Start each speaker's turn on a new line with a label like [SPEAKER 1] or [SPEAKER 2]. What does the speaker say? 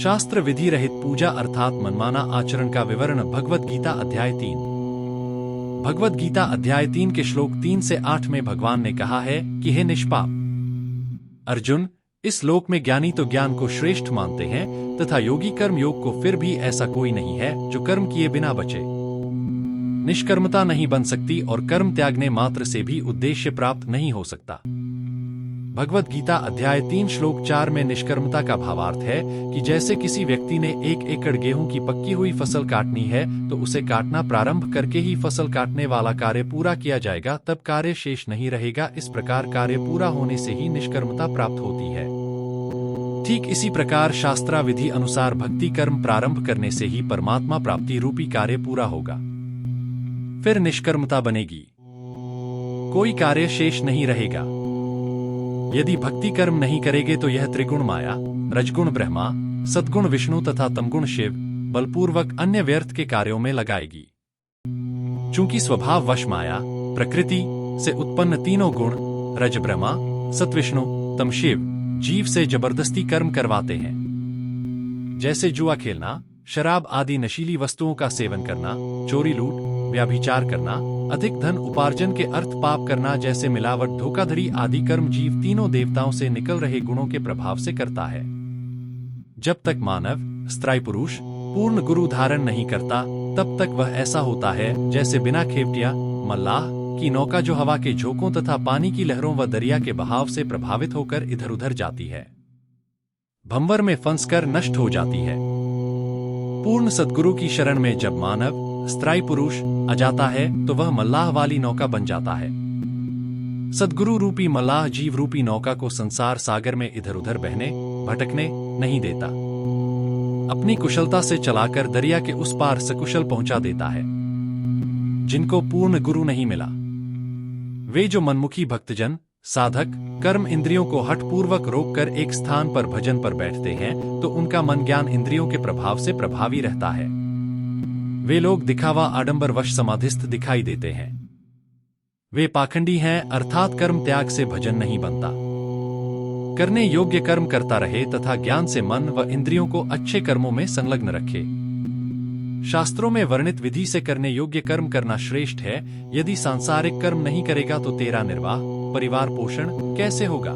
[SPEAKER 1] शास्त्र विधि रहित पूजा अर्थात मनमाना आचरण का विवरण भगवद गीता अध्याय 3। भगवद गीता अध्याय 3 के श्लोक 3 से 8 में भगवान ने कहा है कि हे निष्पाप अर्जुन, इस लोक में ज्ञानी तो ज्ञान को श्रेष्ठ मानते हैं तथा योगी कर्म योग को, फिर भी ऐसा कोई नहीं है जो कर्म किए बिना बचे। निष्कर्मता नहीं बन सकती और कर्म त्यागने मात्र से भी उद्देश्य प्राप्त नहीं हो सकता। भगवद गीता अध्याय 3 श्लोक 4 में निष्कर्मता का भावार्थ है कि जैसे किसी व्यक्ति ने 1 एकड़ गेहूं की पक्की हुई फसल काटनी है तो उसे काटना प्रारंभ करके ही फसल काटने वाला कार्य पूरा किया जाएगा, तब कार्य शेष नहीं रहेगा। इस प्रकार कार्य पूरा होने से ही निष्कर्मता प्राप्त होती है। ठीक इसी प्रकार शास्त्राविधि अनुसार भक्ति कर्म प्रारंभ करने से ही परमात्मा प्राप्ति रूपी कार्य पूरा होगा, फिर निष्कर्मता बनेगी, कोई कार्य शेष नहीं रहेगा। यदि भक्ति कर्म नहीं करेंगे तो यह त्रिगुण माया, रजगुण ब्रह्मा, सद्गुण विष्णु तथा तमगुण शिव बलपूर्वक अन्य व्यर्थ के कार्यों में लगाएगी। चूंकि स्वभाव वश माया प्रकृति से उत्पन्न तीनों गुण रज ब्रह्मा, सत्विष्णु, तम शिव जीव से जबरदस्ती कर्म करवाते हैं, जैसे जुआ खेलना, शराब आदि नशीली वस्तुओं का सेवन करना, चोरी लूट व्याभिचार करना, अधिक धन उपार्जन के अर्थ पाप करना जैसे मिलावट धोखाधड़ी आदि कर्म जीव तीनों देवताओं से निकल रहे गुणों के प्रभाव से करता है। जब तक मानव स्त्री पुरुष पूर्ण गुरु धारण नहीं करता तब तक वह ऐसा होता है जैसे बिना खेवटिया मल्लाह की नौका जो हवा के झोंकों तथा पानी की लहरों व दरिया के बहाव से प्रभावित होकर इधर उधर जाती है, भंवर में फंसकर नष्ट हो जाती है। पूर्ण सद्गुरु की शरण में जब मानव स्त्री पुरुष आ जाता है तो वह मल्लाह वाली नौका बन जाता है। सद्गुरु रूपी मल्लाह जीव रूपी नौका को संसार सागर में इधर उधर बहने भटकने नहीं देता, अपनी कुशलता से चलाकर दरिया के उस पार सकुशल पहुंचा देता है। जिनको पूर्ण गुरु नहीं मिला वे जो मनमुखी भक्तजन साधक कर्म इंद्रियों को हठपूर्वक रोककर एक स्थान पर भजन पर बैठते हैं तो उनका मन ज्ञान इंद्रियों के प्रभाव से प्रभावी रहता है। वे लोग दिखावा आडंबर वश समाधिस्थ दिखाई देते हैं। वे पाखंडी हैं अर्थात कर्म त्याग से भजन नहीं बनता। करने योग्य कर्म करता रहे तथा ज्ञान से मन व इंद्रियों को अच्छे कर्मों में संलग्न रखे। शास्त्रों में वर्णित विधि से करने योग्य कर्म करना श्रेष्ठ है। यदि सांसारिक कर्म नहीं करेगा तो तेरा निर्वाह परिवार पोषण कैसे होगा।